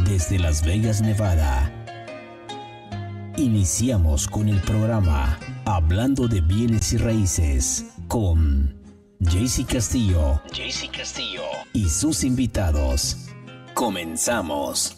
desde Las Vegas, Nevada. Iniciamos con el programa Hablando de Bienes y Raíces con JC Castillo y sus invitados. Comenzamos.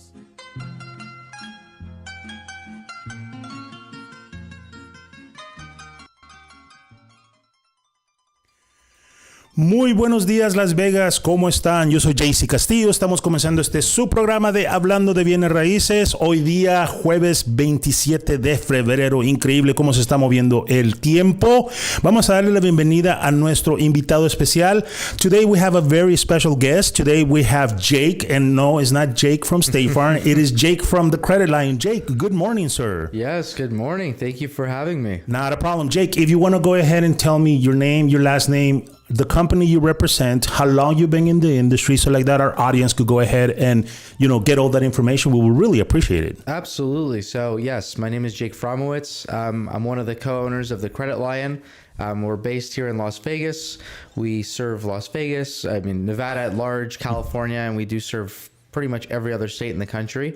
Muy buenos días, Las Vegas. ¿Cómo están? Yo soy JC Castillo. Estamos comenzando su programa de Hablando de Bienes Raíces. Hoy día, jueves 27 de febrero. Increíble cómo se está moviendo el tiempo. Vamos a darle la bienvenida a nuestro invitado especial. Today we have a very special guest. Today we have Jake. And no, it's not Jake from State Farm. It is Jake from the Credit Line. Jake, good morning, sir. Yes, good morning. Thank you for having me. Not a problem. Jake, if you want to go ahead and tell me your name, your last name, the company you represent, how long you've been in the industry, so like that our audience could go ahead and, get all that information. We will really appreciate it. Absolutely. So yes, my name is Jake Fromowitz. I'm one of the co-owners of the Credit Lion. We're based here in Las Vegas. We serve Las Vegas, Nevada at large, California, and we do serve pretty much every other state in the country.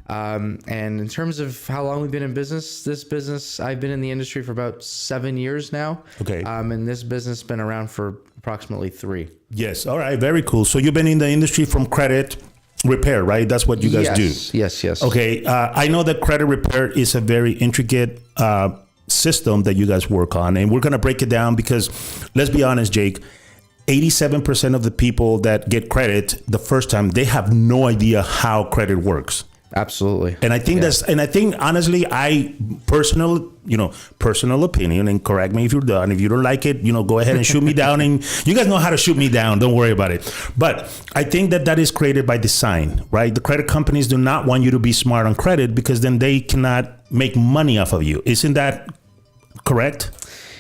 And in terms of how long we've been in business, I've been in the industry for about 7 years now. Okay. And this business has been around for approximately 3. Yes. All right. Very cool. So you've been in the industry from credit repair, right? That's what you guys do. Yes. Okay. I know that credit repair is a very intricate system that you guys work on, and we're going to break it down because let's be honest, Jake, 87% of the people that get credit the first time, they have no idea how credit works. Absolutely. And I think honestly, personal opinion, and correct me if you're done. If you don't like it, go ahead and shoot me down. And you guys know how to shoot me down. Don't worry about it. But I think that is created by design, right? The credit companies do not want you to be smart on credit because then they cannot make money off of you. Isn't that correct?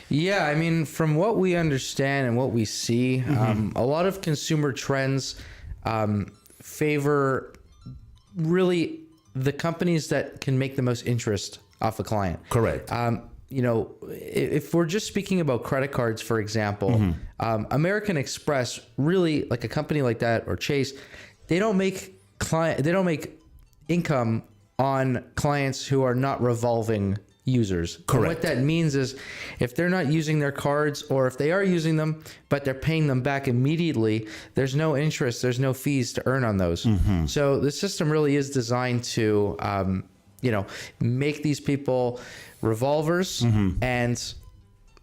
Yeah, from what we understand and what we see, a lot of consumer trends favor really the companies that can make the most interest off a client. Correct. If we're just speaking about credit cards, for example, American Express, really, like a company like that, or Chase, they don't make income on clients who are not revolving users. Correct. And what that means is if they're not using their cards, or if they are using them, but they're paying them back immediately, there's no interest, there's no fees to earn on those. So the system really is designed to, make these people revolvers. And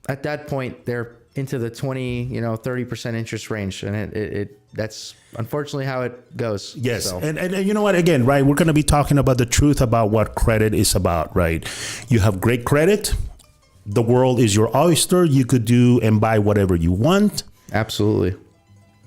at that point, they're into the 20, 30% interest range. And that's unfortunately how it goes. Yes. So. And you know what, again, right, we're going to be talking about the truth about what credit is about, right? You have great credit. The world is your oyster. You could do and buy whatever you want. Absolutely.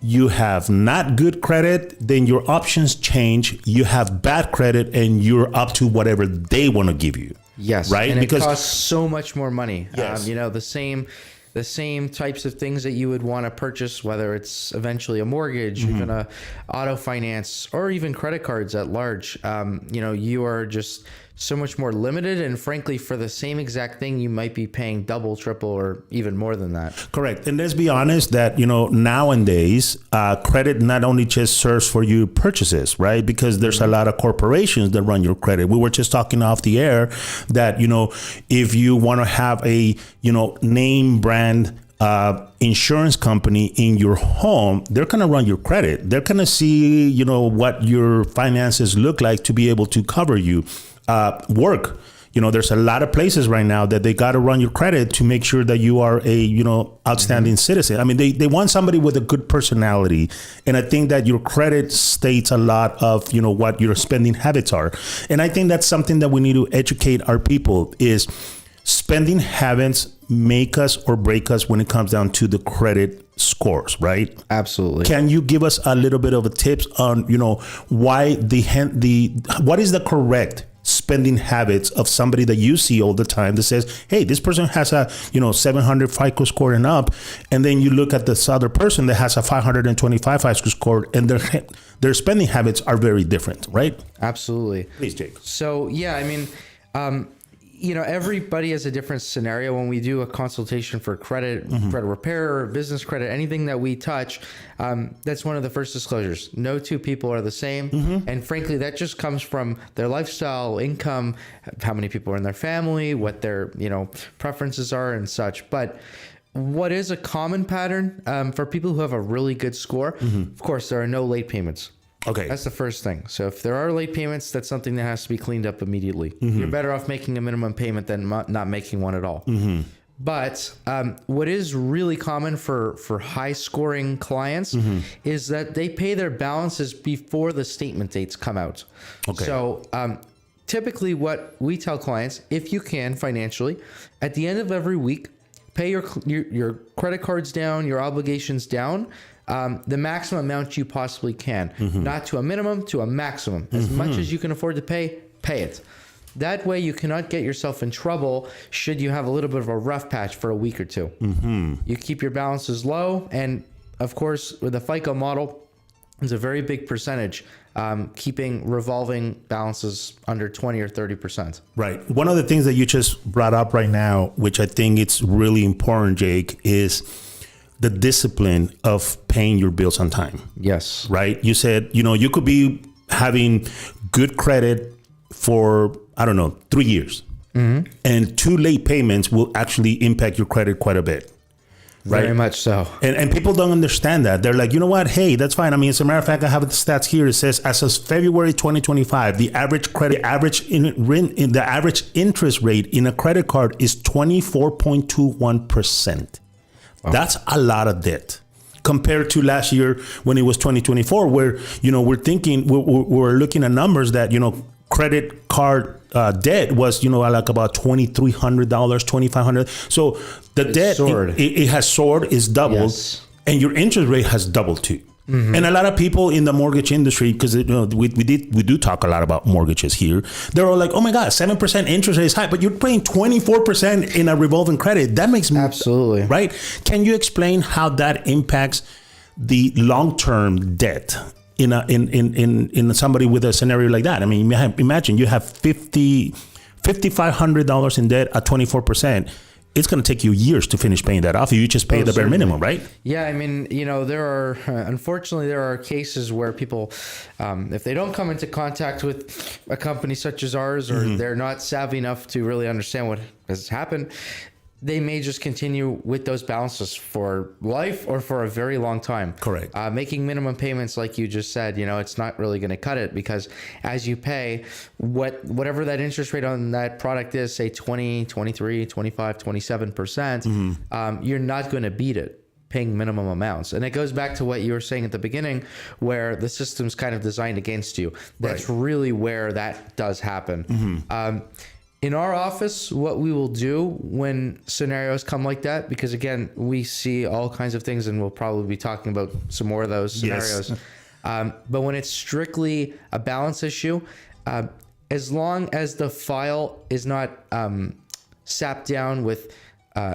You have not good credit, then your options change. You have bad credit and you're up to whatever they want to give you. Yes. Right? And because it costs so much more money. Yes. The same types of things that you would want to purchase, whether it's eventually a mortgage, even a auto finance, or even credit cards at large. You are just so much more limited. And frankly, for the same exact thing, you might be paying double, triple, or even more than that. Correct. And let's be honest that, nowadays, credit not only just serves for your purchases, right? Because there's a lot of corporations that run your credit. We were just talking off the air that, if you want to have a, name brand insurance company in your home, they're going to run your credit. They're going to see, what your finances look like to be able to cover you. Work. There's a lot of places right now that they got to run your credit to make sure that you are a, outstanding citizen. They want somebody with a good personality. And I think that your credit states a lot of, what your spending habits are. And I think that's something that we need to educate our people is spending habits make us or break us when it comes down to the credit scores, right? Absolutely. Can you give us a little bit of a tips on, why what is the correct spending habits of somebody that you see all the time that says, hey, this person has a 700 FICO score and up, and then you look at this other person that has a 525 FICO score and their spending habits are very different, right? Absolutely. Please, Jake. So yeah, everybody has a different scenario. When we do a consultation for credit, credit repair, or business credit, anything that we touch, that's one of the first disclosures. No two people are the same. And frankly, that just comes from their lifestyle, income, how many people are in their family, what their, preferences are and such. But what is a common pattern for people who have a really good score, of course, there are no late payments. Okay. That's the first thing. So if there are late payments, that's something that has to be cleaned up immediately. You're better off making a minimum payment than not making one at all. But what is really common for high scoring clients is that they pay their balances before the statement dates come out. Okay. So typically what we tell clients, if you can financially, at the end of every week, pay your credit cards down, your obligations down, the maximum amount you possibly can, not to a minimum, to a maximum. As much as you can afford to pay it. That way you cannot get yourself in trouble should you have a little bit of a rough patch for a week or two. You keep your balances low. And of course, with the FICO model, it's a very big percentage, keeping revolving balances under 20 or 30%. Right. One of the things that you just brought up right now, which I think it's really important, Jake, is the discipline of paying your bills on time. Yes. Right. You said, you could be having good credit for, 3 years. And 2 late payments will actually impact your credit quite a bit. Right? Very much so. And people don't understand that. They're like, you know what? Hey, that's fine. I mean, as a matter of fact, I have the stats here. It says as of February 2025, the average interest rate in a credit card is 24.21%. Wow. That's a lot of debt compared to last year when it was 2024, where, we're looking at numbers that, credit card debt was, like about $2,300, $2,500. So the debt, it has soared, is doubled, and your interest rate has doubled too. And a lot of people in the mortgage industry, because we do talk a lot about mortgages here, they're all like, oh my God, 7% interest rate is high, but you're paying 24% in a revolving credit. That makes absolutely right. Can you explain how that impacts the long-term debt in somebody with a scenario like that? I mean, imagine you have $5,500 in debt at 24%. It's going to take you years to finish paying that off. You just pay the bare minimum, right? Yeah, I mean, unfortunately, there are cases where people, if they don't come into contact with a company such as ours, or they're not savvy enough to really understand what has happened, they may just continue with those balances for life or for a very long time. Correct. Making minimum payments, like you just said, it's not really going to cut it, because as you pay whatever that interest rate on that product is, say 20, 23, 25, 27%, you're not going to beat it paying minimum amounts. And it goes back to what you were saying at the beginning, where the system's kind of designed against you. That's really where that does happen. In our office, what we will do when scenarios come like that, because again, we see all kinds of things, and we'll probably be talking about some more of those scenarios. But when it's strictly a balance issue, as long as the file is not sapped down with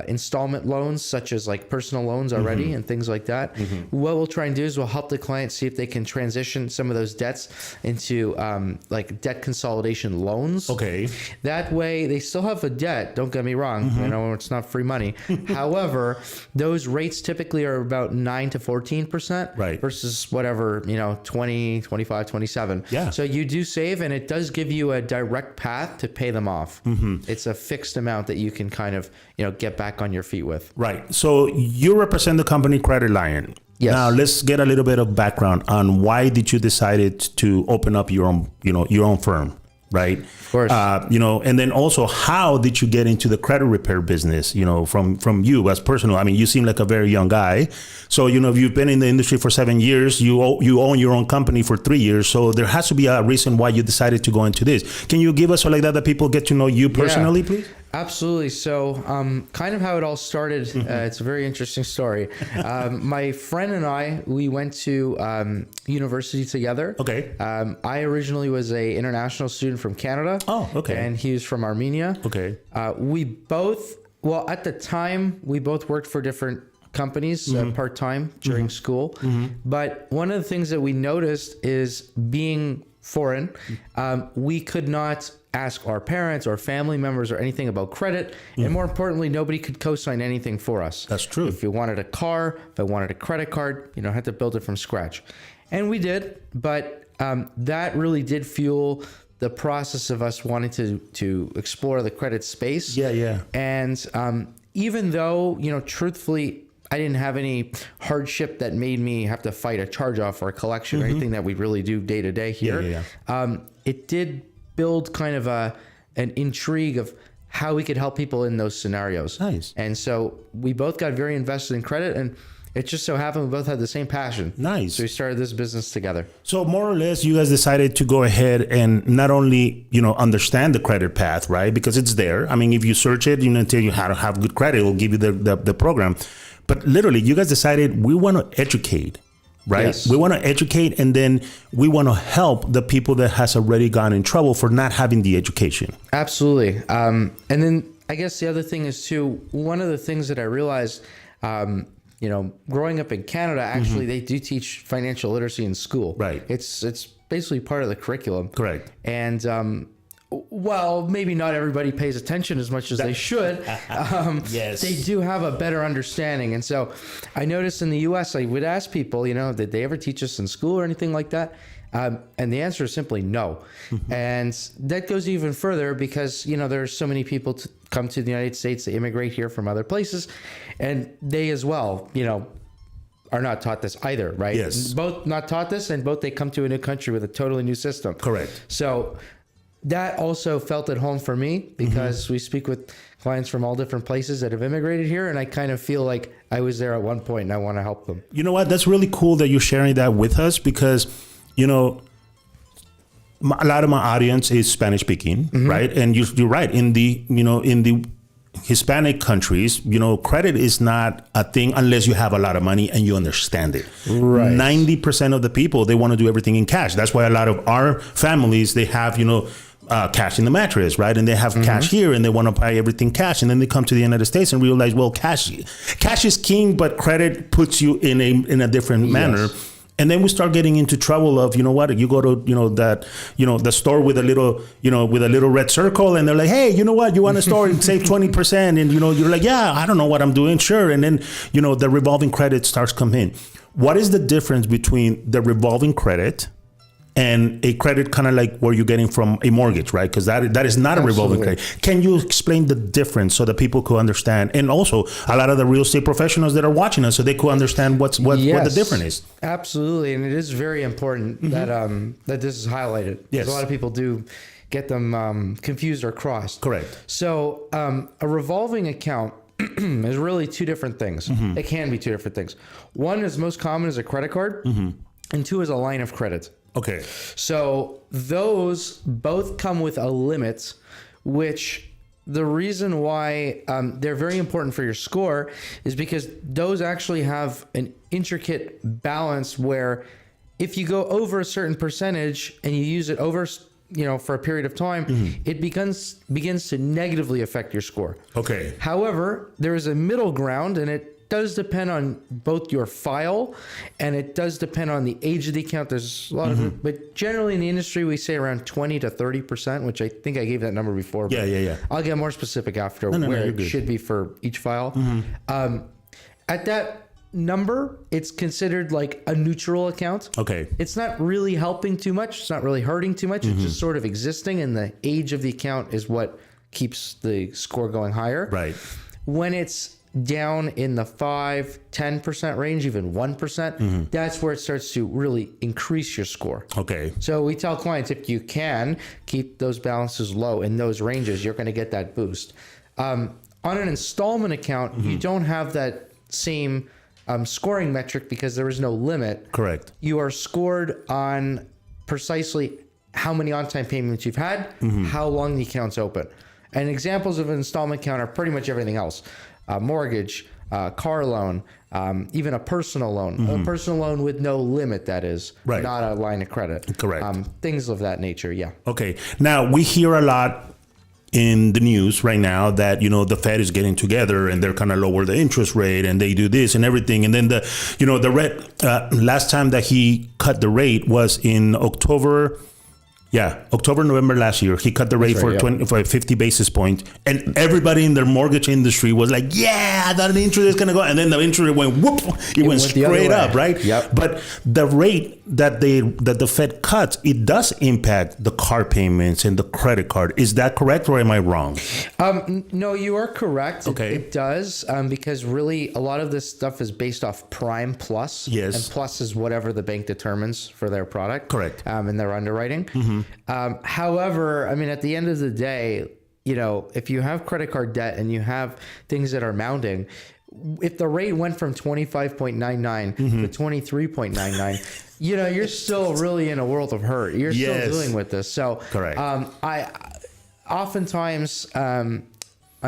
installment loans, such as like personal loans already and things like that, what we'll try and do is we'll help the client see if they can transition some of those debts into like debt consolidation loans. Okay. That way they still have a debt, don't get me wrong, it's not free money. However, those rates typically are about 9 to 14%, right, versus whatever, 20, 25, 27. Yeah. So you do save, and it does give you a direct path to pay them off. It's a fixed amount that you can kind of, get back on your feet with. Right. So you represent the company Credit Lion. Yes. Now let's get a little bit of background on why did you decide to open up your own, your own firm, right? Of course. And then also, how did you get into the credit repair business? From you as personal. I mean, you seem like a very young guy. So if you've been in the industry for 7 years, you own your own company for 3 years. So there has to be a reason why you decided to go into this. Can you give us like that people get to know you personally, please? Absolutely. So kind of how it all started, it's a very interesting story. My friend and I, we went to university together. Okay. I originally was a international student from Canada. Oh, okay. And he was from Armenia. Okay. We both, at the time, we both worked for different companies part-time during school. But one of the things that we noticed is being foreign. We could not ask our parents or family members or anything about credit. And more importantly, nobody could co-sign anything for us. That's true. If you wanted a car, if I wanted a credit card, you know, I had to build it from scratch. And we did, but that really did fuel the process of us wanting to explore the credit space. Yeah. And even though, you know, truthfully, I didn't have any hardship that made me have to fight a charge off or a collection or anything that we really do day to day here. It did build kind of an intrigue of how we could help people in those scenarios. Nice. And so we both got very invested in credit, and it just so happened we both had the same passion. Nice. So we started this business together. So more or less, you guys decided to go ahead and not only, you know, understand the credit path, right? Because it's there. I mean, if you search it, you know, tell you how to have good credit, it will give you the program. But literally, you guys decided we want to educate, right? Yes. We want to educate, and then we want to help the people that has already gone in trouble for not having the education. Absolutely. And then I guess the other thing is too, one of the things that I realized, you know, growing up in Canada, actually, they do teach financial literacy in school. Right. It's basically part of the curriculum. Correct. And well, maybe not everybody pays attention as much as they should. Yes. They do have a better understanding. And so I noticed in the U.S., I would ask people, you know, did they ever teach us in school or anything like that? And the answer is simply no. And that goes even further because, you know, there's so many people to come to the United States, they immigrate here from other places, and they as well, you know, are not taught this either, right? Yes. Both not taught this, and both they come to a new country with a totally new system. Correct. So that also felt at home for me because we speak with clients from all different places that have immigrated here, and I kind of feel like I was there at one point and I want to help them. You know what? That's really cool that you're sharing that with us because, you know, a lot of my audience is Spanish speaking, right? And you're right. In the Hispanic countries, you know, credit is not a thing unless you have a lot of money and you understand it. Right. 90% of the people, they want to do everything in cash. That's why a lot of our families, they have, you know, cash in the mattress, right? And they have cash here and they want to buy everything cash. And then they come to the United States and realize, well, cash is king, but credit puts you in a different manner. And then we start getting into trouble of, you know what, you go to, you know, that, you know, the store with a little red circle and they're like, hey, you know what, you want a store and save 20%. And, you know, you're like, yeah, I don't know what I'm doing. Sure. And then, you know, the revolving credit starts coming in. What is the difference between the revolving credit and a credit kind of like where you're getting from a mortgage, right? Because that is not a revolving credit. Can you explain the difference so that people could understand? And also a lot of the real estate professionals that are watching us so they could understand what the difference is. Absolutely. And it is very important that this is highlighted. Yes. A lot of people do get them confused or crossed. Correct. So a revolving account is really two different things. It can be two different things. One is most common is a credit card, and two is a line of credit. Okay. So those both come with a limit, which the reason why they're very important for your score is because those actually have an intricate balance where if you go over a certain percentage and you use it over, you know, for a period of time, it begins to negatively affect your score. Okay. However, there is a middle ground, and it does depend on both your file and it does depend on the age of the account. There's a lot of, but generally in the industry, we say around 20 to 30%, which I think I gave that number before. Yeah. I'll get more specific after where it should be for each file. At that number, it's considered like a neutral account. Okay. It's not really helping too much. It's not really hurting too much. It's just sort of existing, and the age of the account is what keeps the score going higher. Right. When it's down in the 5-10% range, even 1%, that's where it starts to really increase your score. Okay. So we tell clients, if you can keep those balances low in those ranges, you're going to get that boost. On an installment account, you don't have that same scoring metric because there is no limit. Correct. You are scored on precisely how many on-time payments you've had, how long the account's open. And examples of an installment account are pretty much everything else. Mortgage, car loan, even a personal loan. A personal loan with no limit, that is. Right. Not a line of credit. Correct. Things of that nature, yeah. Okay. Now, we hear a lot in the news right now that, you know, the Fed is getting together and they're kind of lower the interest rate and they do this and everything. And then the rate, last time that he cut the rate was in October Yeah, October, November last year, he cut the rate for 50 basis points, and everybody in the mortgage industry was like, "Yeah, that interest is gonna go," and then the interest went whoop, it went straight up, right? Yep. But the rate that the Fed cuts, it does impact the car payments and the credit card. Is that correct, or am I wrong? No, you are correct. Okay. It does, because really a lot of this stuff is based off prime plus. Yes. And plus is whatever the bank determines for their product. Correct. In their underwriting. However, I mean, at the end of the day, if you have credit card debt and you have things that are mounting, if the rate went from 25.99 to 23.99, you're still really in a world of hurt. You're still dealing with this. So, correct. I oftentimes, on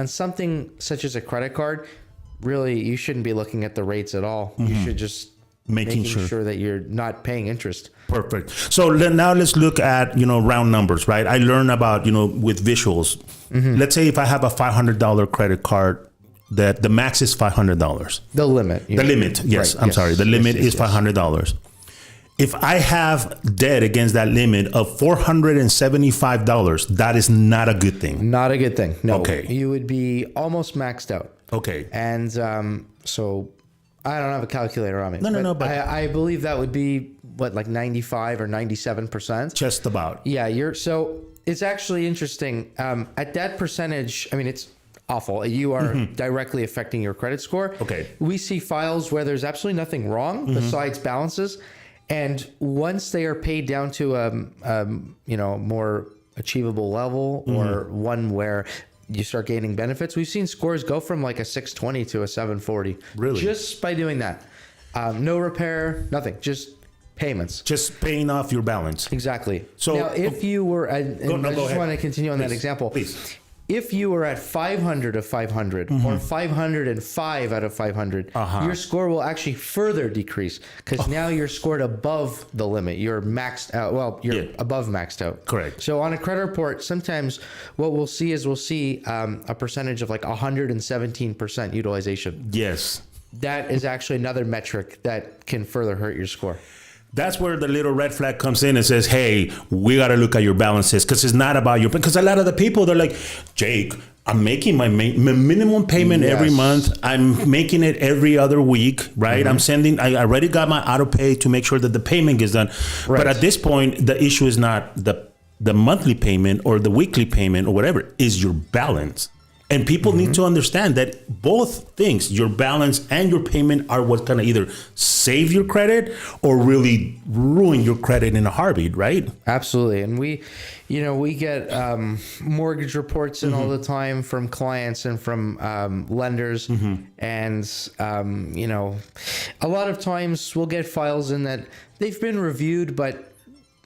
something such as a credit card, really, you shouldn't be looking at the rates at all. You should just making sure that you're not paying interest. Perfect. So now let's look at, round numbers, right? I learned about, with visuals. Let's say if I have a $500 credit card, that the max is $500. The limit. The limit. Yes. Right. I'm sorry. The limit is $500. If I have debt against that limit of $475, that is not a good thing. Not a good thing. No. Okay. You would be almost maxed out. Okay. And so I don't have a calculator on me. No. But I believe that would be like 95 or 97%. Just about. Yeah. So it's actually interesting. At that percentage, I mean, it's awful. You are directly affecting your credit score. Okay. We see files where there's absolutely nothing wrong besides balances. And once they are paid down to a more achievable level or one where you start gaining benefits, we've seen scores go from like a 620 to a 740. Really? Just by doing that. No repair, nothing, just payments. Just paying off your balance. Exactly. So now, if you were, I just want to continue on that example. Please. If you were at 500 of 500 or 505 out of 500, your score will actually further decrease because now you're scored above the limit. You're maxed out. Well, you're above maxed out. Correct. So on a credit report, sometimes what we'll see is a percentage of like 117% utilization. Yes. That is actually another metric that can further hurt your score. That's where the little red flag comes in and says, hey, we got to look at your balances because it's not about because a lot of the people, they're like, Jake, I'm making my minimum payment every month. I'm making it every other week, right? I already got my auto pay to make sure that the payment gets done. Right. But at this point, the issue is not the monthly payment or the weekly payment or whatever, is your balance. And people need to understand that both things, your balance and your payment, are what's going to either save your credit or really ruin your credit in a heartbeat, right? Absolutely. And we get mortgage reports in all the time from clients and from lenders. And, a lot of times we'll get files in that they've been reviewed, but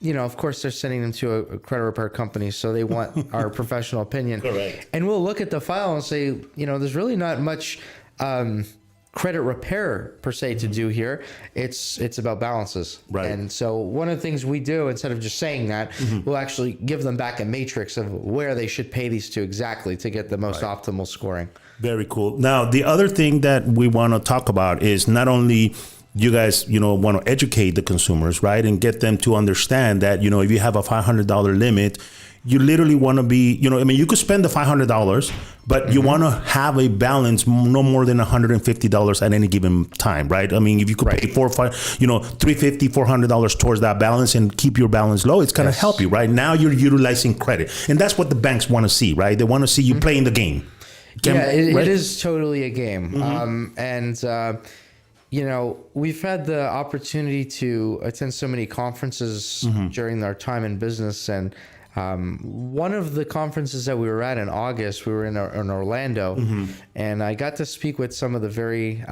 of course, they're sending them to a credit repair company, so they want our professional opinion. Correct. And we'll look at the file and say, there's really not much credit repair per se to do here. It's about balances. Right. And so one of the things we do, instead of just saying that, we'll actually give them back a matrix of where they should pay these to exactly to get the most optimal scoring. Very cool. Now, the other thing that we want to talk about is not only you guys, want to educate the consumers, right? And get them to understand that, if you have a $500 limit, you literally want to be, you could spend the $500, but you want to have a balance no more than $150 at any given time, right? I mean, if you could pay $350, $400 towards that balance and keep your balance low, it's going to help you, right? Now you're utilizing credit. And that's what the banks want to see, right? They want to see you playing the game. It is totally a game. We've had the opportunity to attend so many conferences during our time in business. And one of the conferences that we were at in August, we were in Orlando, and I got to speak with some of the very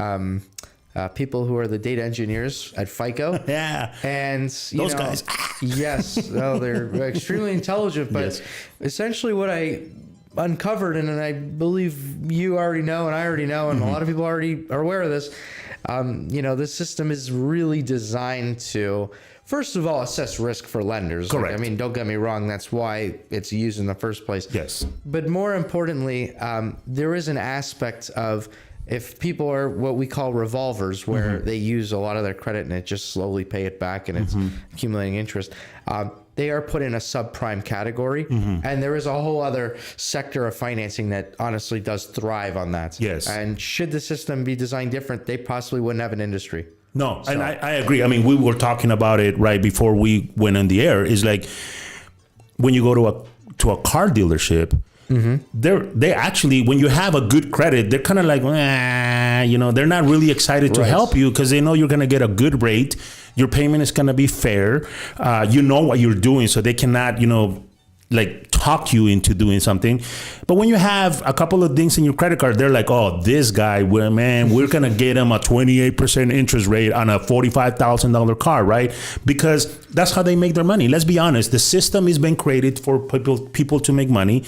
people who are the data engineers at FICO. Yeah. And those guys. Yes. They're extremely intelligent, but essentially what I uncovered, and I believe you already know, and I already know, and a lot of people already are aware of this. This system is really designed to, first of all, assess risk for lenders. Correct. Don't get me wrong. That's why it's used in the first place. Yes. But more importantly, there is an aspect of if people are what we call revolvers, where they use a lot of their credit and it just slowly pay it back and it's accumulating interest. they are put in a subprime category. And there is a whole other sector of financing that honestly does thrive on that. Yes. And should the system be designed different, they possibly wouldn't have an industry. No, and I agree. I mean, we were talking about it right before we went on the air. Is like when you go to a car dealership, they actually, when you have a good credit, they're kind of like, they're not really excited to help you because they know you're going to get a good rate. Your payment is going to be fair. You know what you're doing, so they cannot, like talk you into doing something. But when you have a couple of things in your credit card, they're like, oh, this guy, we're going to get him a 28% interest rate on a $45,000 car, right? Because that's how they make their money. Let's be honest. The system has been created for people to make money.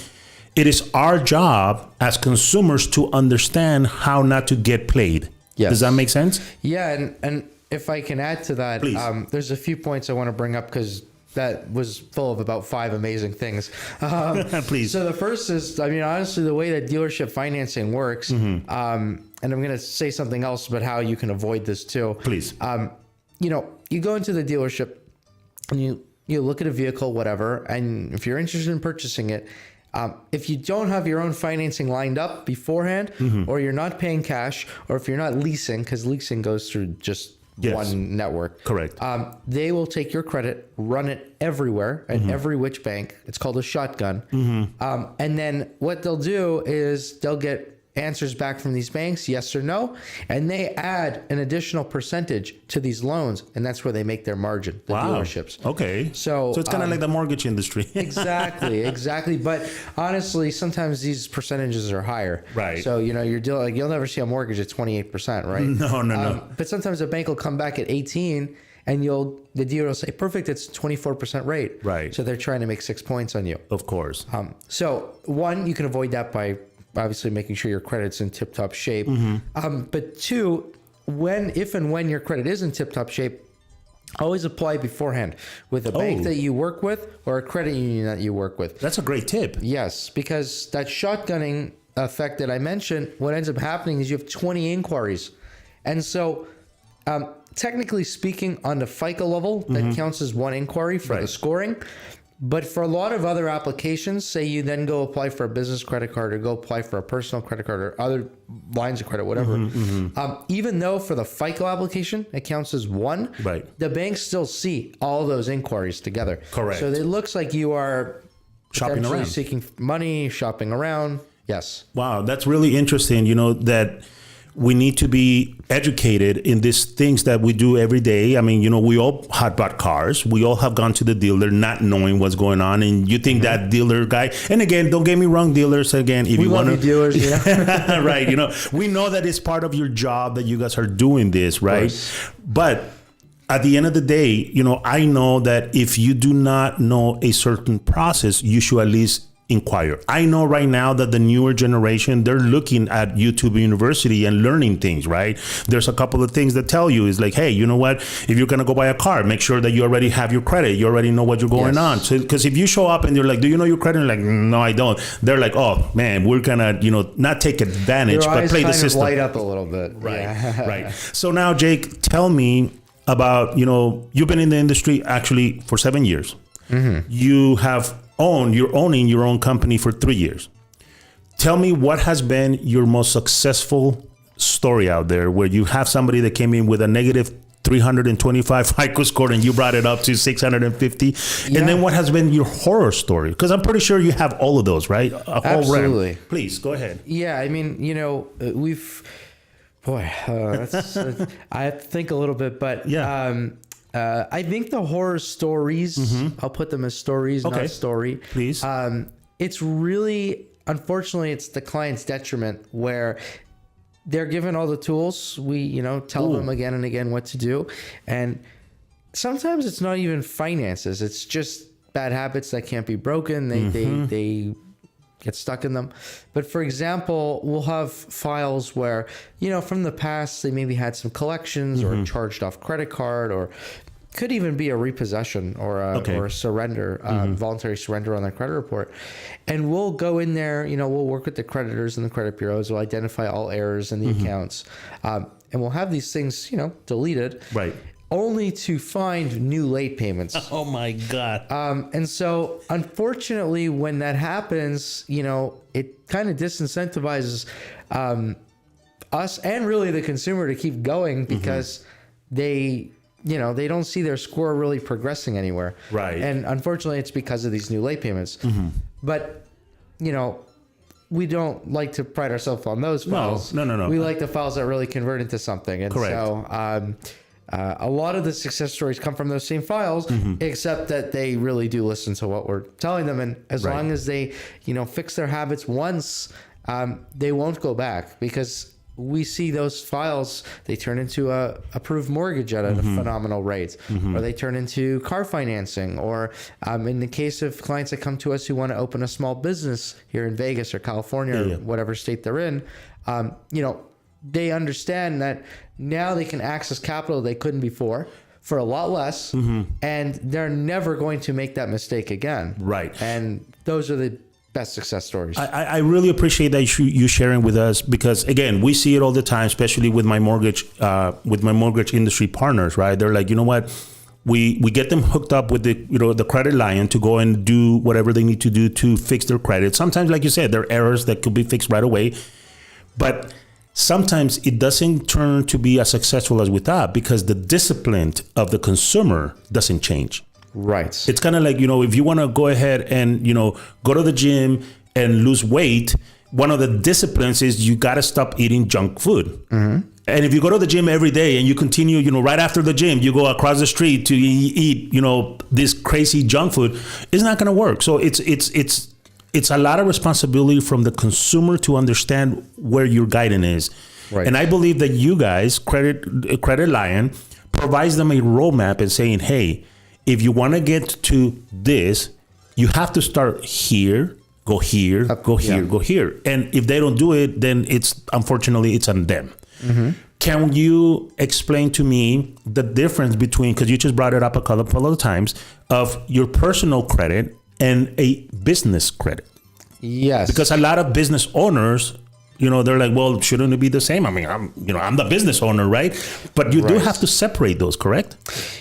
It is our job as consumers to understand how not to get played. Yes. Does that make sense? Yeah. And if I can add to that, there's a few points I want to bring up because that was full of about 5 amazing things. Please. So the first is, I mean, honestly, the way that dealership financing works, and I'm going to say something else about how you can avoid this too. Please. You go into the dealership and you look at a vehicle, whatever, and if you're interested in purchasing it, if you don't have your own financing lined up beforehand, or you're not paying cash, or if you're not leasing, because leasing goes through just one network. Correct. They will take your credit, run it everywhere at every which bank. It's called a shotgun. And then what they'll do is they'll get answers back from these banks, yes or no, and they add an additional percentage to these loans, and that's where they make their margin, the dealerships. Okay. So it's kind of like the mortgage industry. Exactly. But honestly, sometimes these percentages are higher. Right. So, you're dealing, like, you'll never see a mortgage at 28%, right? No. But sometimes a bank will come back at 18 and the dealer will say, perfect, it's 24% rate. Right. So they're trying to make 6 points on you. Of course. So one, you can avoid that by obviously making sure your credit's in tip-top shape. But two, if and when your credit is in tip-top shape, always apply beforehand with a bank that you work with or a credit union that you work with. That's a great tip. Yes, because that shotgunning effect that I mentioned, what ends up happening is you have 20 inquiries. And so technically speaking, on the FICO level, that counts as one inquiry for the scoring. But for a lot of other applications, say you then go apply for a business credit card or go apply for a personal credit card or other lines of credit, whatever. Even though for the FICO application, it counts as one, the banks still see all those inquiries together. Correct. So it looks like you are shopping around, seeking money, shopping around. Yes. Wow, that's really interesting. That we need to be educated in these things that we do every day. I mean, we all have bought cars. We all have gone to the dealer not knowing what's going on. And you think that dealer guy, and again, don't get me wrong, dealers, again, if you want to. Dealers, right. We know that it's part of your job that you guys are doing this, right? But at the end of the day, I know that if you do not know a certain process, you should at least inquire. I know right now that the newer generation, they're looking at YouTube University and learning things, right? There's a couple of things that tell you is like, hey, you know what? If you're going to go buy a car, make sure that you already have your credit. You already know what you're going on. So, because if you show up and you're like, do you know your credit? And you're like, no, I don't. They're like, oh man, we're going to, not take advantage, but play the system. Light up a little bit. Right. So now, Jake, tell me about, you've been in the industry actually for 7 years. You're owning your own company for 3 years. Tell me what has been your most successful story out there where you have somebody that came in with a negative 325 FICO score and you brought it up to 650. And then what has been your horror story? Because I'm pretty sure you have all of those, right? Absolutely. Please go ahead. Yeah. I mean, I have to think a little bit, but I think the horror stories, I'll put them as stories, not story. Please. It's really, unfortunately, it's the client's detriment where they're given all the tools. We, tell them again and again what to do. And sometimes it's not even finances. It's just bad habits that can't be broken. They get stuck in them. But for example, we'll have files where, from the past, they maybe had some collections or a charged off credit card, or could even be a repossession or a surrender, voluntary surrender on their credit report. And we'll go in there, we'll work with the creditors and the credit bureaus. We'll identify all errors in the accounts. And we'll have these things, deleted. Right. only to find new late payments. Oh my God. And so unfortunately, when that happens, it kind of disincentivizes us and really the consumer to keep going because they don't see their score really progressing anywhere. Right. And unfortunately, it's because of these new late payments. But, we don't like to pride ourselves on those files. No. We like the files that really convert into something. And Correct. so a lot of the success stories come from those same files, except that they really do listen to what we're telling them. And as long as they, fix their habits once, they won't go back, because we see those files, they turn into a approved mortgage at a phenomenal rate, or they turn into car financing, or in the case of clients that come to us who want to open a small business here in Vegas or California or whatever state they're in, they understand that now they can access capital they couldn't before for a lot less, and they're never going to make that mistake again. Right. And those are the best success stories. I really appreciate that you sharing with us, because again, we see it all the time, especially with my mortgage industry partners, right? They're like, you know what? We get them hooked up with the credit line to go and do whatever they need to do to fix their credit. Sometimes, like you said, there are errors that could be fixed right away, but sometimes it doesn't turn to be as successful as we thought, because the discipline of the consumer doesn't change. Right. It's kind of like, if you want to go ahead and, go to the gym and lose weight, one of the disciplines is you got to stop eating junk food. And if you go to the gym every day and you continue, right after the gym, you go across the street to eat, this crazy junk food, it's not going to work. So it's a lot of responsibility from the consumer to understand where your guidance is. Right. And I believe that you guys, Credit Lion, provides them a roadmap and saying, hey, if you want to get to this, you have to start here, go here, go here, go here. And if they don't do it, then unfortunately it's on them. Can you explain to me the difference between, because you just brought it up a couple of times, of your personal credit and a business credit? Yes. Because a lot of business owners, they're like, well, shouldn't it be the same? I mean, I'm the business owner, right? But you do have to separate those, correct?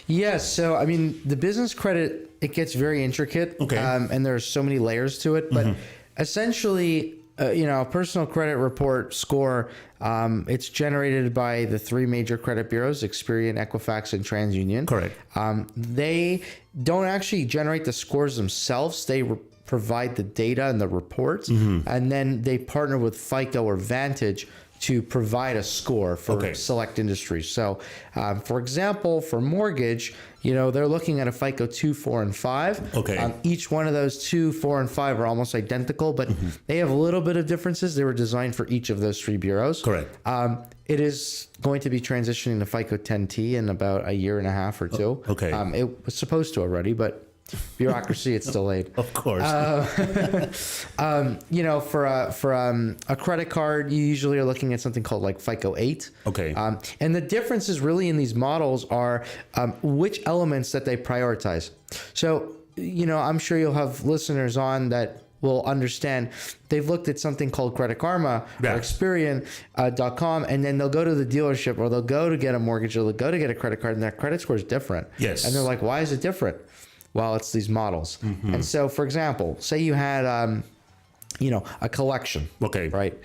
Yes. So, I mean, the business credit, it gets very intricate. Okay. And there's so many layers to it. But essentially, a personal credit report score, it's generated by the three major credit bureaus, Experian, Equifax, and TransUnion. Correct. They don't actually generate the scores themselves. They provide the data and the reports, and then they partner with FICO or Vantage to provide a score for select industries. So, for example, for mortgage, they're looking at a FICO 2, 4, and 5. Okay. Each one of those 2, 4, and 5 are almost identical, but they have a little bit of differences. They were designed for each of those three bureaus. Correct. It is going to be transitioning to FICO 10T in about a year and a half or two. Okay. It was supposed to already, but bureaucracy, it's delayed. Of course. For a credit card, you usually are looking at something called like FICO 8. Okay. And the differences really in these models are which elements that they prioritize. So, I'm sure you'll have listeners on that will understand. They've looked at something called Credit Karma or Experian.com, and then they'll go to the dealership, or they'll go to get a mortgage, or they'll go to get a credit card, and their credit score is different. Yes. And they're like, why is it different? Well, it's these models. And so, for example, say you had, a collection. Okay. Right.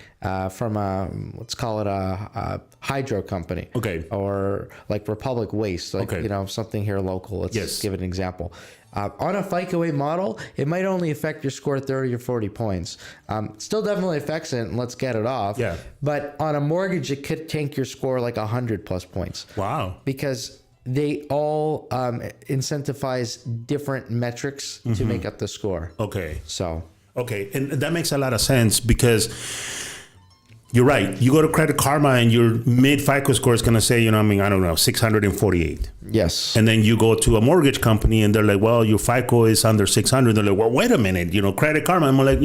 From let's call it a hydro company. Okay. Or like Republic Waste, like, something here local. Let's give it an example. On a FICO 8 model, it might only affect your score 30 or 40 points. Still definitely affects it, and let's get it off. Yeah. But on a mortgage, it could tank your score like 100 plus points. Wow. Because they all incentivize different metrics to make up the score. Okay. So. Okay. And that makes a lot of sense, because you're right. You go to Credit Karma and your mid FICO score is going to say, I don't know, 648. Yes. And then you go to a mortgage company and they're like, well, your FICO is under 600. They're like, well, wait a minute, Credit Karma. I'm like,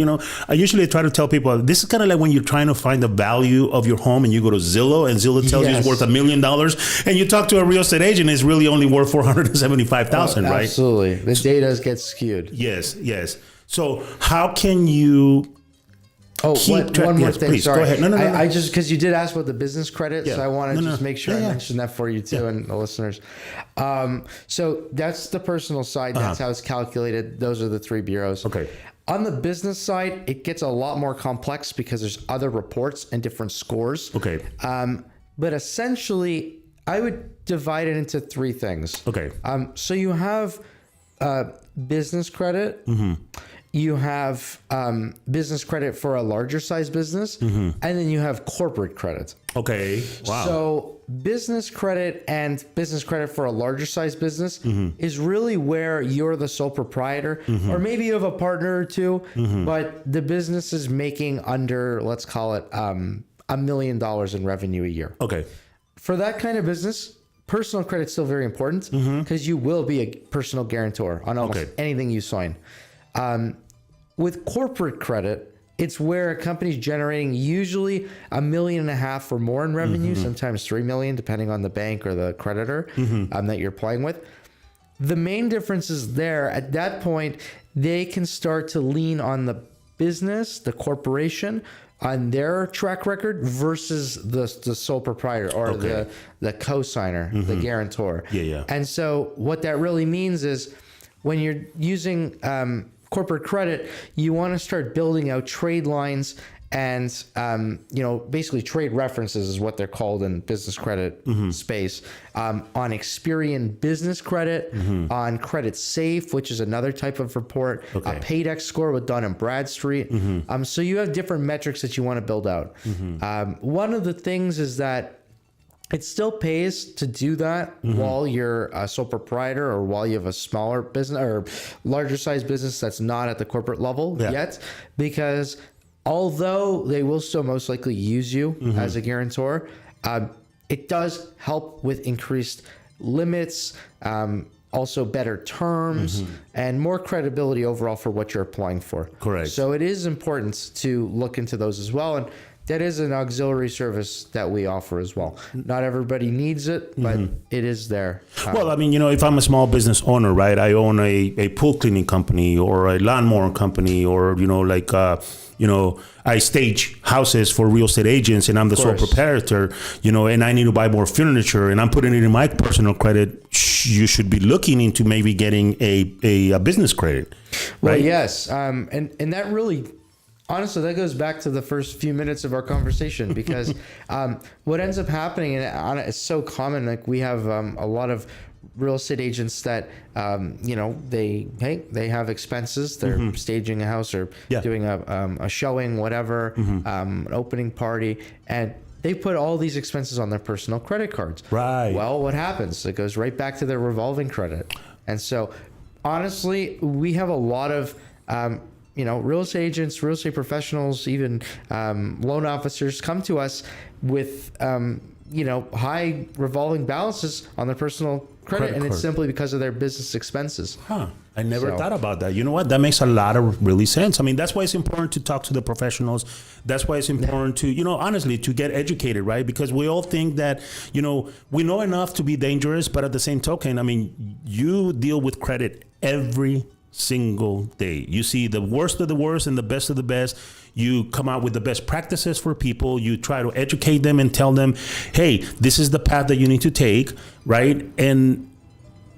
I usually try to tell people, this is kind of like when you're trying to find the value of your home and you go to Zillow, and Zillow tells you it's worth $1 million, and you talk to a real estate agent, it's really only worth $475,000, right? Absolutely. The data gets skewed. Yes. So how can you Oh, one more yes, thing. please, Sorry. go ahead. No. I just, because you did ask about the business credit, so I want to just make sure I Yeah. mention that for you too and the listeners. So that's the personal side. That's how it's calculated. Those are the three bureaus. Okay. On the business side, it gets a lot more complex because there's other reports and different scores. Okay. But essentially, I would divide it into three things. Okay. So you have business credit. Mm-hmm. You have business credit for a larger size business, and then you have corporate credit. Okay. Wow. So business credit and business credit for a larger size business is really where you're the sole proprietor, or maybe you have a partner or two, but the business is making under, let's call it $1 million in revenue a year. Okay. For that kind of business, personal credit is still very important because you will be a personal guarantor on almost anything you sign. With corporate credit, it's where a company's generating usually $1.5 million or more in revenue, sometimes $3 million, depending on the bank or the creditor that you're playing with. The main difference is there. At that point, they can start to lean on the business, the corporation, on their track record versus the sole proprietor or the co-signer, the guarantor. Yeah. And so what that really means is when you're using corporate credit, you want to start building out trade lines and, basically trade references is what they're called in business credit space, on Experian business credit, on Credit Safe, which is another type of report, a Paydex score with Dun & Bradstreet. So you have different metrics that you want to build out. One of the things is that it still pays to do that while you're a sole proprietor or while you have a smaller business or larger size business that's not at the corporate level yet, because although they will still most likely use you as a guarantor, it does help with increased limits, also better terms, and more credibility overall for what you're applying for. Correct. So it is important to look into those as well. And that is an auxiliary service that we offer as well. Not everybody needs it, but it is there. Well, I mean, if I'm a small business owner, right? I own a pool cleaning company or a lawnmower company, or I stage houses for real estate agents, and I'm the sole proprietor. And I need to buy more furniture, and I'm putting it in my personal credit. You should be looking into maybe getting a business credit. Right? Well, yes, and that really. Honestly, that goes back to the first few minutes of our conversation, because what ends up happening, and it's so common, like we have a lot of real estate agents that, they have expenses. They're staging a house or doing a showing, whatever, an opening party, and they put all these expenses on their personal credit cards. Right. Well, what happens? It goes right back to their revolving credit. And so, honestly, we have a lot of real estate agents, real estate professionals, even loan officers come to us with, high revolving balances on their personal credit, and it's simply because of their business expenses. I never thought about that. You know what? That makes a lot of really sense. I mean, that's why it's important to talk to the professionals. That's why it's important to, honestly, to get educated, right? Because we all think that, we know enough to be dangerous, but at the same token, I mean, you deal with credit every single day. You see the worst of the worst and the best of the best. You come out with the best practices for people. You try to educate them and tell them, hey, this is the path that you need to take, right? And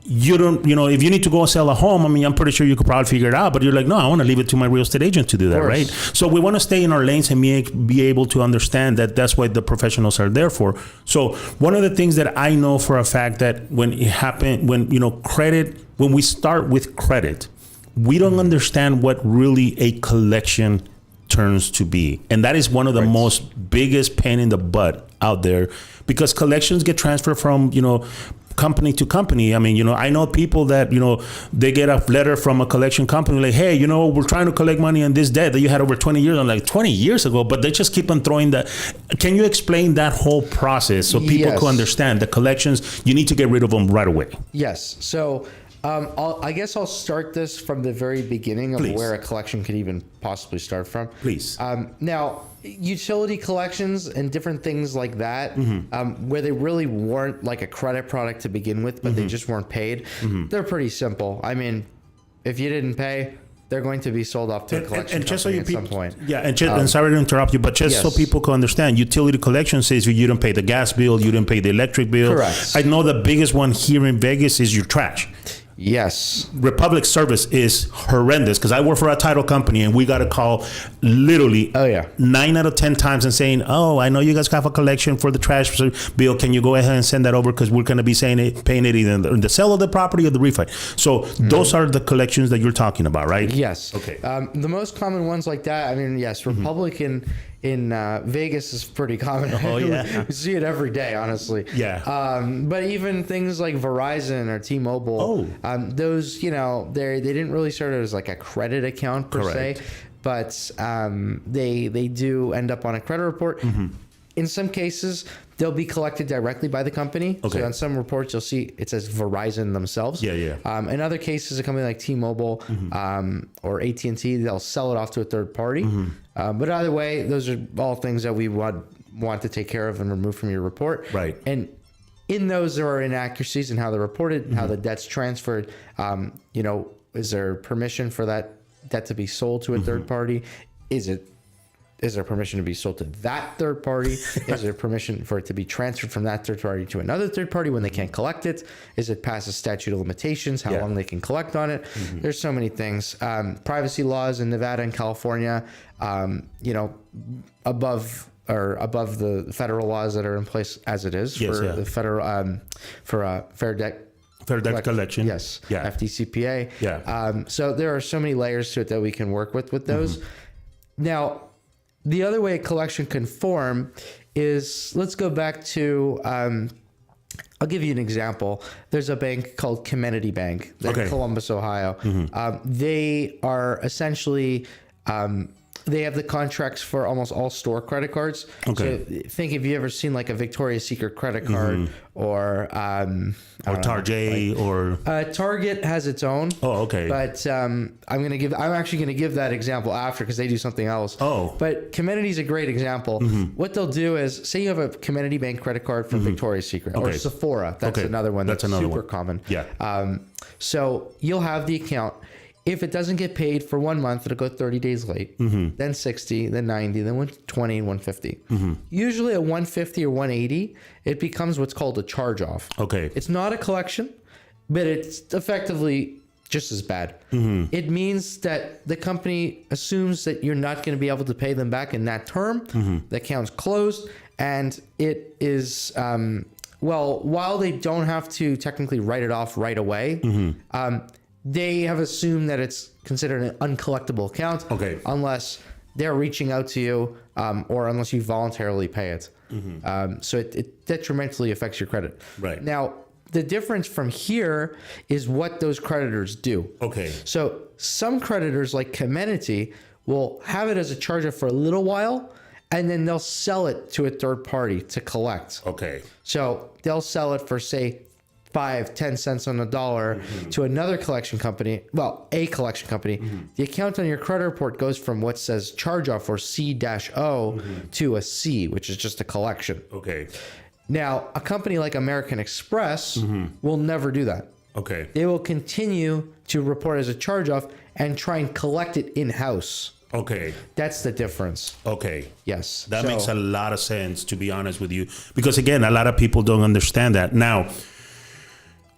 you don't, if you need to go and sell a home, I mean, I'm pretty sure you could probably figure it out, but you're like, no, I want to leave it to my real estate agent to do that, right? So we want to stay in our lanes and be able to understand that that's what the professionals are there for. So one of the things that I know for a fact that when it happened, when we start with credit, we don't understand what really a collection turns to be. And that is one of the most biggest pain in the butt out there, because collections get transferred from, company to company. I mean, I know people that, they get a letter from a collection company like, hey, we're trying to collect money on this debt that you had over 20 years. I'm like, 20 years ago, but they just keep on throwing that. Can you explain that whole process so people can understand the collections? You need to get rid of them right away. Yes. So I guess I'll start this from the very beginning of where a collection could even possibly start from. Please. Now, utility collections and different things like that, where they really weren't like a credit product to begin with, but they just weren't paid, they're pretty simple. I mean, if you didn't pay, they're going to be sold off to a collection company at some point. Yeah, and sorry to interrupt you, but just so people can understand, utility collection says you didn't pay the gas bill, you didn't pay the electric bill. Correct. I know the biggest one here in Vegas is your trash. Yes. Republic service is horrendous because I work for a title company and we got to call literally 9 out of 10 times and saying, oh, I know you guys have a collection for the trash bill. Can you go ahead and send that over? Because we're going to be paying it either in the sale of the property or the refi. So those are the collections that you're talking about, right? Yes. Okay. The most common ones like that, I mean, yes, Republic in Vegas is pretty common. Oh, yeah. We see it every day, honestly. Yeah. But even things like Verizon or T-Mobile, those, they didn't really start as like a credit account per se, but they do end up on a credit report. In some cases, they'll be collected directly by the company. Okay. So on some reports, you'll see it says Verizon themselves. In other cases, a company like T-Mobile or AT&T, they'll sell it off to a third party. But either way, those are all things that we want to take care of and remove from your report. Right. And in those, there are inaccuracies in how they're reported, how the debt's transferred. Is there permission for that debt to be sold to a third party? Is there permission to be sold to that third party? Is there permission for it to be transferred from that third party to another third party when they can't collect it? Is it past a statute of limitations? How long they can collect on it? There's so many things. Privacy laws in Nevada and California, above the federal laws that are in place as it is the federal fair debt. Fair debt collection. Yes. Yeah. FDCPA. Yeah. So there are so many layers to it that we can work with those. Now, the other way a collection can form is, let's go back to, I'll give you an example. There's a bank called Comenity Bank in Columbus, Ohio. They are essentially, they have the contracts for almost all store credit cards. So think if you ever seen like a Victoria's Secret credit card or Target or Target has its own. Oh, okay. But I'm actually gonna give that example after because they do something else. Oh. But Comenity is a great example. What they'll do is, say you have a Comenity Bank credit card from Victoria's Secret or Sephora. That's another one that's super common. Yeah. So you'll have the account. If it doesn't get paid for 1 month, it'll go 30 days late, then 60, then 90, then 120 and 150. Usually at 150 or 180, it becomes what's called a charge-off. Okay. It's not a collection, but it's effectively just as bad. It means that the company assumes that you're not going to be able to pay them back in that term. The account's closed, and it is, while they don't have to technically write it off right away, they have assumed that it's considered an uncollectible account unless they're reaching out to you or unless you voluntarily pay it. So it detrimentally affects your credit. Right. Now, the difference from here is what those creditors do. Okay. So some creditors like Comenity will have it as a charge-off for a little while, and then they'll sell it to a third party to collect. Okay. So they'll sell it for, say, 5-10 cents on the dollar to another collection company, a collection company. The account on your credit report goes from what says charge-off or C-O to a C, which is just a collection. Okay. Now, a company like American Express will never do that. Okay. They will continue to report as a charge-off and try and collect it in-house. Okay. That's the difference. Okay. Yes. That makes a lot of sense, to be honest with you, because again, a lot of people don't understand that. Now,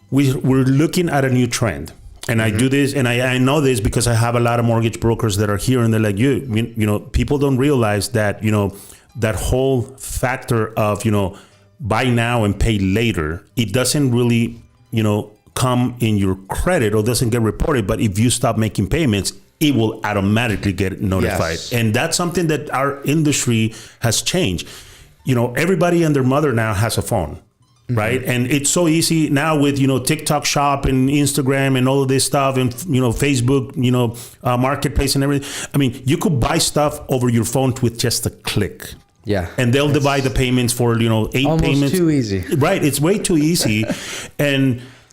we're looking at a new trend. And I do this, and I know this because I have a lot of mortgage brokers that are here, and they're like, you know, people don't realize that, that whole factor of, buy now and pay later, it doesn't really, come in your credit or doesn't get reported. But if you stop making payments, it will automatically get notified. Yes. And that's something that our industry has changed. Everybody and their mother now has a phone. Right. And it's so easy now with, TikTok shop and Instagram and all of this stuff and, Facebook, marketplace and everything. I mean, you could buy stuff over your phone with just a click. Yeah. And they'll divide the payments for, 8 almost payments. Too easy. Right. It's way too easy.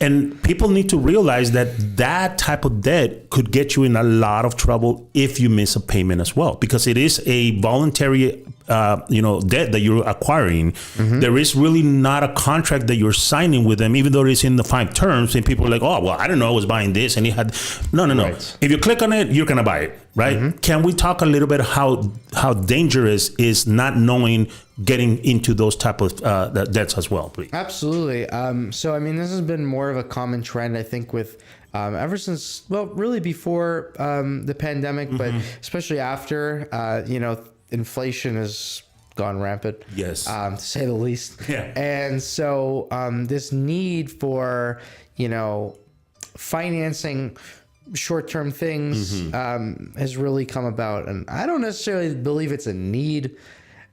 And people need to realize that type of debt could get you in a lot of trouble if you miss a payment as well, because it is a voluntary debt that you're acquiring, there is really not a contract that you're signing with them, even though it's in the 5 terms. And people are like, oh, well, I don't know, I was buying this, and he had no. Right. If you click on it, you're gonna buy it, right? Can we talk a little bit how dangerous is not knowing, getting into those type of debts as well, please? Absolutely. So I mean, this has been more of a common trend, I think, with ever since, well, really before the pandemic, but especially after, inflation has gone rampant. Yes. To say the least. Yeah. And so this need for, financing short-term things has really come about. And I don't necessarily believe it's a need.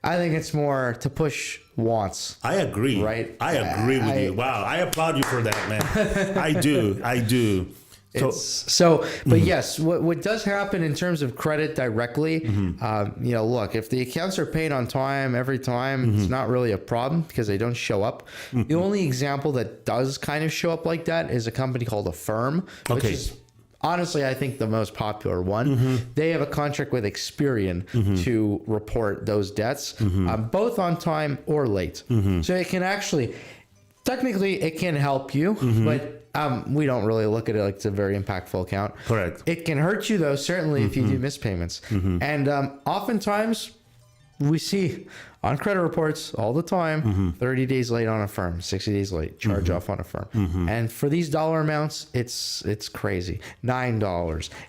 I think it's more to push wants. I agree. Right? I agree with you. Wow. I applaud you for that, man. I do. But yes, what does happen in terms of credit directly, look, if the accounts are paid on time every time, it's not really a problem because they don't show up. The only example that does kind of show up like that is a company called Affirm, which is honestly, I think, the most popular one. They have a contract with Experian to report those debts, both on time or late. So it can actually, technically, it can help you, but we don't really look at it like it's a very impactful account. Correct. It can hurt you, though, certainly, if you do miss payments. And oftentimes, we see on credit reports all the time, 30 days late on Affirm, 60 days late, charge off on Affirm. And for these dollar amounts, it's crazy. $9,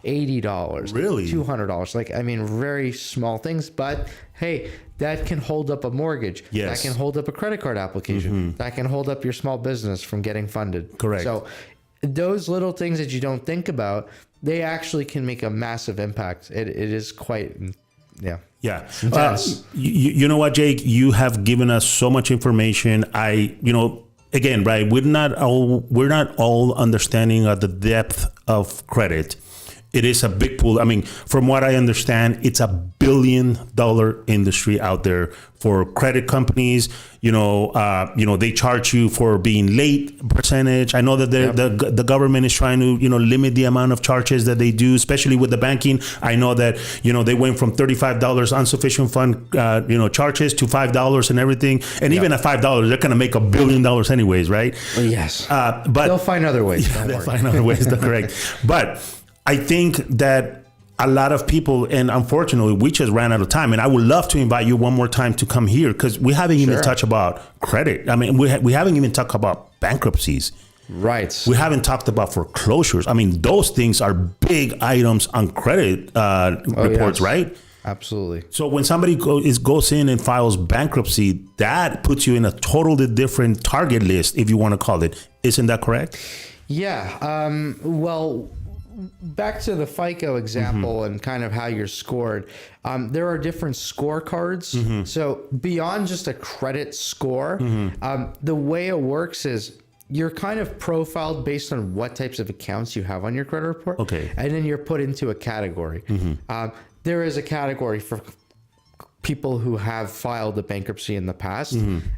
$80, really? $200. Like, I mean, very small things, but hey, that can hold up a mortgage. Yes. That can hold up a credit card application. That can hold up your small business from getting funded. Correct. So those little things that you don't think about, they actually can make a massive impact. It is quite, yeah. You know what, Jake? You have given us so much information. Again, right? We're not all understanding of the depth of credit. It is a big pool. I mean, from what I understand, it's $1 billion industry out there for credit companies. They charge you for being late percentage. I know that the government is trying to, limit the amount of charges that they do, especially with the banking. I know that, they went from $35 insufficient fund, charges to $5 and everything. And even at $5, they're going to make $1 billion anyways, right? Well, yes. But they'll find other ways. They'll find other ways. That's correct. But I think that a lot of people, and unfortunately, we just ran out of time. And I would love to invite you one more time to come here because we haven't even touched about credit. I mean, we haven't even talked about bankruptcies. Right. We haven't talked about foreclosures. I mean, those things are big items on credit reports, right? Absolutely. So when somebody goes in and files bankruptcy, that puts you in a totally different target list, if you want to call it. Isn't that correct? Yeah. Well, back to the FICO example and kind of how you're scored. There are different scorecards. So beyond just a credit score, the way it works is you're kind of profiled based on what types of accounts you have on your credit report. Okay. And then you're put into a category. There is a category for people who have filed a bankruptcy in the past.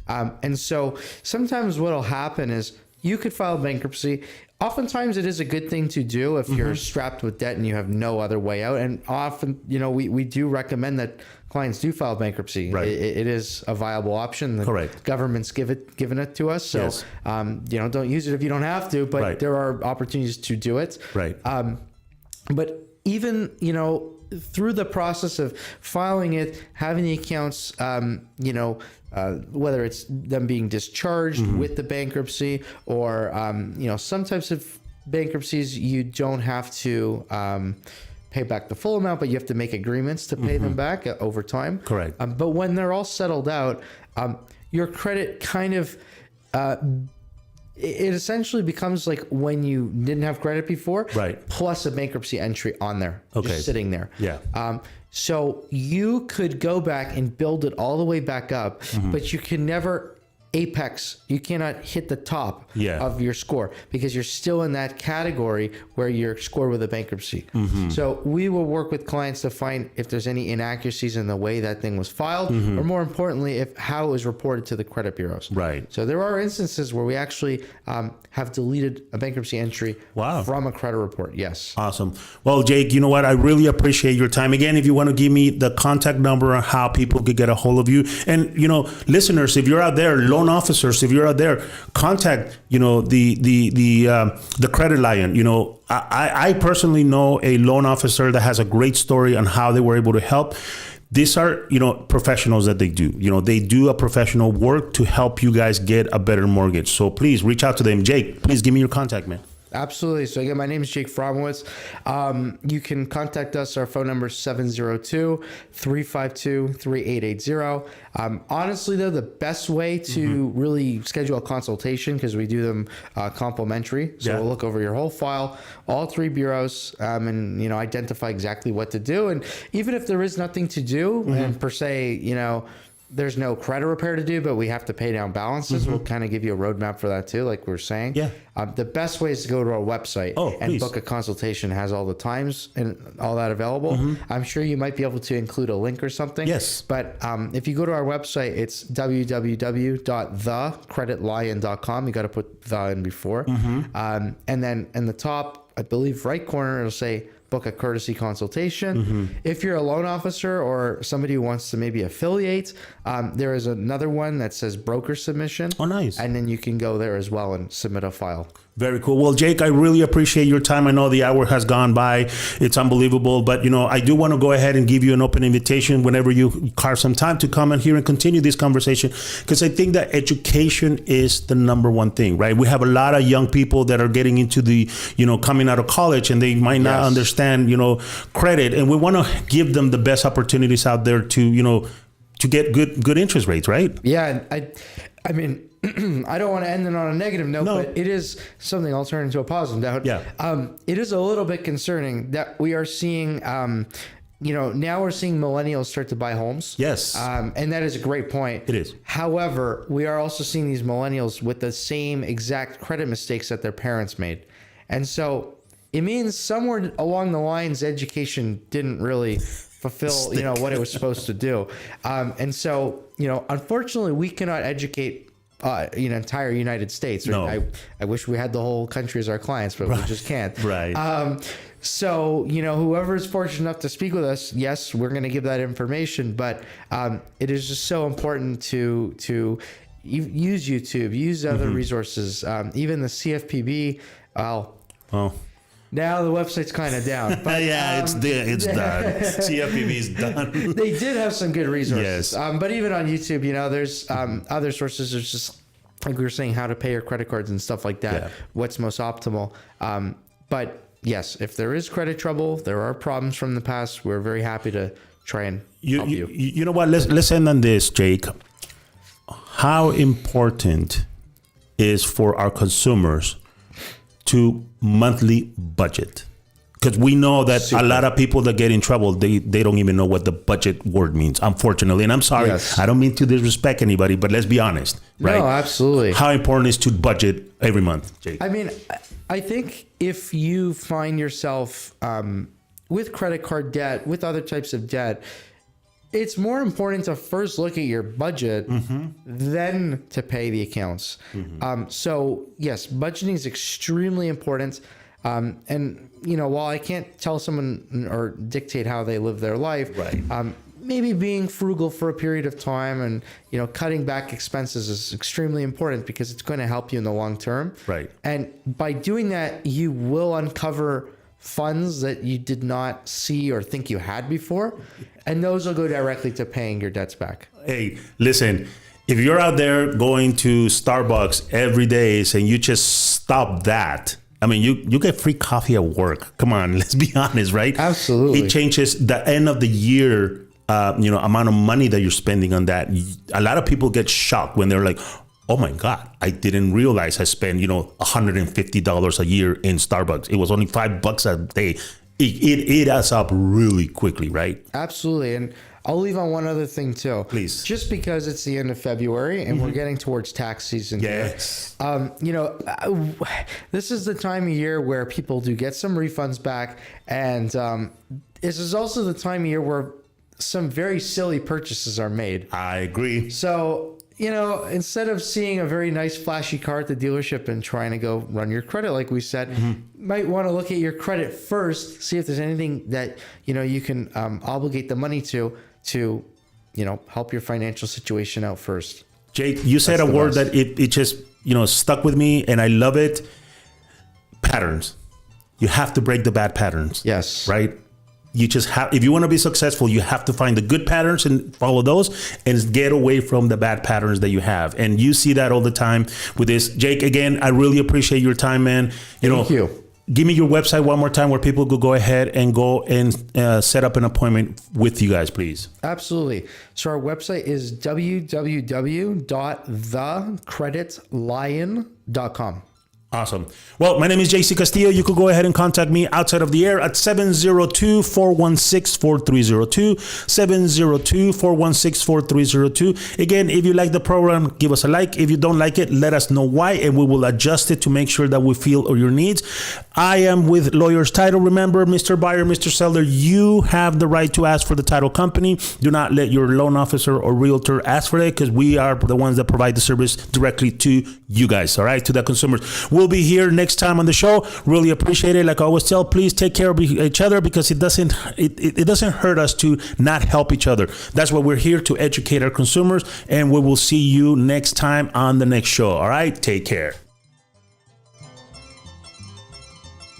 And so sometimes what'll happen is you could file bankruptcy. Oftentimes it is a good thing to do if you're strapped with debt and you have no other way out. And often, we do recommend that clients do file bankruptcy. Right. It is a viable option. The government's given it to us. So, don't use it if you don't have to, but there are opportunities to do it. Right. But even, through the process of filing it, having the accounts, whether it's them being discharged with the bankruptcy or, some types of bankruptcies, you don't have to pay back the full amount, but you have to make agreements to pay them back over time. Correct. But when they're all settled out, your credit kind of, it essentially becomes like when you didn't have credit before, plus a bankruptcy entry on there, just sitting there. Yeah. So you could go back and build it all the way back up, but you can never apex. You cannot hit the top Yeah. of your score because you're still in that category where you're scored with a bankruptcy. So we will work with clients to find if there's any inaccuracies in the way that thing was filed, or more importantly, if how it was reported to the credit bureaus. Right. So there are instances where we actually have deleted a bankruptcy entry from a credit report. Yes. Awesome. Well, Jake, you know what? I really appreciate your time. Again, if you want to give me the contact number on how people could get a hold of you. And, you know, listeners, if you're out there, loan officers, if you're out there, contact, you know, the credit lion. You know, I personally know a loan officer that has a great story on how they were able to help. These are, you know, professionals that they do. You know, they do a professional work to help you guys get a better mortgage. So please reach out to them. Jake, please give me your contact, man. Absolutely. So again, my name is Jake Fromowitz. You can contact us. Our phone number is 702-352-3880. Honestly, though, the best way to really schedule a consultation, because we do them complimentary. So we'll look over your whole file, all three bureaus, and, you know, identify exactly what to do. And even if there is nothing to do, and per se, you know, there's no credit repair to do, but we have to pay down balances. We'll kind of give you a roadmap for that too, like we were saying. Yeah. The best way is to go to our website and book a consultation. It has all the times and all that available. I'm sure you might be able to include a link or something. Yes. But if you go to our website, it's www.thecreditlion.com. You got to put the in before. And then in the top, I believe right corner, it'll say book a courtesy consultation. If you're a loan officer or somebody who wants to maybe affiliate, there is another one that says broker submission. Oh, nice. And then you can go there as well and submit a file. Very cool. Well, Jake, I really appreciate your time. I know the hour has gone by. It's unbelievable. But, you know, I do want to go ahead and give you an open invitation whenever you carve some time to come in here and continue this conversation, because I think that education is the number one thing, right? We have a lot of young people that are getting into the, you know, coming out of college, and they might not understand, you know, credit. And we want to give them the best opportunities out there to, you know, to get good interest rates, right? Yeah. I mean, I don't want to end it on a negative note, but it is something I'll turn into a positive note. Yeah. It is a little bit concerning that we are seeing, you know, now we're seeing millennials start to buy homes. Yes. And that is a great point. It is. However, we are also seeing these millennials with the same exact credit mistakes that their parents made. And so it means somewhere along the lines, education didn't really fulfill, you know, what it was supposed to do. And so, you know, unfortunately, we cannot educate entire United States. No. I wish we had the whole country as our clients, but we just can't. Right. So, you know, whoever is fortunate enough to speak with us, yes, we're going to give that information, but it is just so important to use YouTube, use other resources, even the CFPB. Well, now the website's kind of down. But, it's done. CFPB is done. They did have some good resources. Yes. But even on YouTube, you know, there's other sources. There's just, like we were saying, how to pay your credit cards and stuff like that. Yeah. What's most optimal. But yes, if there is credit trouble, there are problems from the past, we're very happy to try and help you. You know what? Let's end on this, Jake. How important is for our consumers to monthly budget? Because we know that a lot of people that get in trouble, they don't even know what the budget word means, unfortunately. And I'm sorry, I don't mean to disrespect anybody, but let's be honest, right? No, absolutely. How important is to budget every month, Jake? I mean, I think if you find yourself with credit card debt, with other types of debt, it's more important to first look at your budget, then to pay the accounts. So yes, budgeting is extremely important. And, you know, while I can't tell someone or dictate how they live their life, maybe being frugal for a period of time and, you know, cutting back expenses is extremely important because it's going to help you in the long term. Right. And by doing that, you will uncover funds that you did not see or think you had before. And those will go directly to paying your debts back. Hey, listen, if you're out there going to Starbucks every day and you just stop that, I mean, you get free coffee at work. Come on, let's be honest, right? Absolutely. It changes the end of the year, amount of money that you're spending on that. A lot of people get shocked when they're like, oh my God, I didn't realize I spent, $150 a year in Starbucks. It was only $5 a day. It adds up really quickly, right? Absolutely. And I'll leave on one other thing too. Please. Just because it's the end of February and we're getting towards tax season. Yes. Here, this is the time of year where people do get some refunds back. And this is also the time of year where some very silly purchases are made. I agree. So, instead of seeing a very nice flashy car at the dealership and trying to go run your credit, like we said, might want to look at your credit first, see if there's anything that, you can obligate the money to help your financial situation out first. Jake, you said a word that it just, stuck with me, and I love it. Patterns. You have to break the bad patterns. Yes. Right? You just have, if you want to be successful, you have to find the good patterns and follow those and get away from the bad patterns that you have. And you see that all the time with this. Jake, again, I really appreciate your time, man. Thank you. Give me your website one more time where people could go ahead and set up an appointment with you guys, please. Absolutely. So our website is www.thecreditlion.com. Awesome. Well, my name is JC Castillo. You could go ahead and contact me outside of the air at 702-416-4302, 702-416-4302. Again, if you like the program, give us a like. If you don't like it, let us know why, and we will adjust it to make sure that we feel your needs. I am with Lawyer's Title. Remember, Mr. Buyer, Mr. Seller, you have the right to ask for the title company. Do not let your loan officer or realtor ask for it, because we are the ones that provide the service directly to you guys, all right, to the consumers. We'll be here next time on the show. Really appreciate it. Like I always tell, please take care of each other, because it doesn't hurt us to not help each other. That's why we're here, to educate our consumers, and we will see you next time on the next show. All right, take care.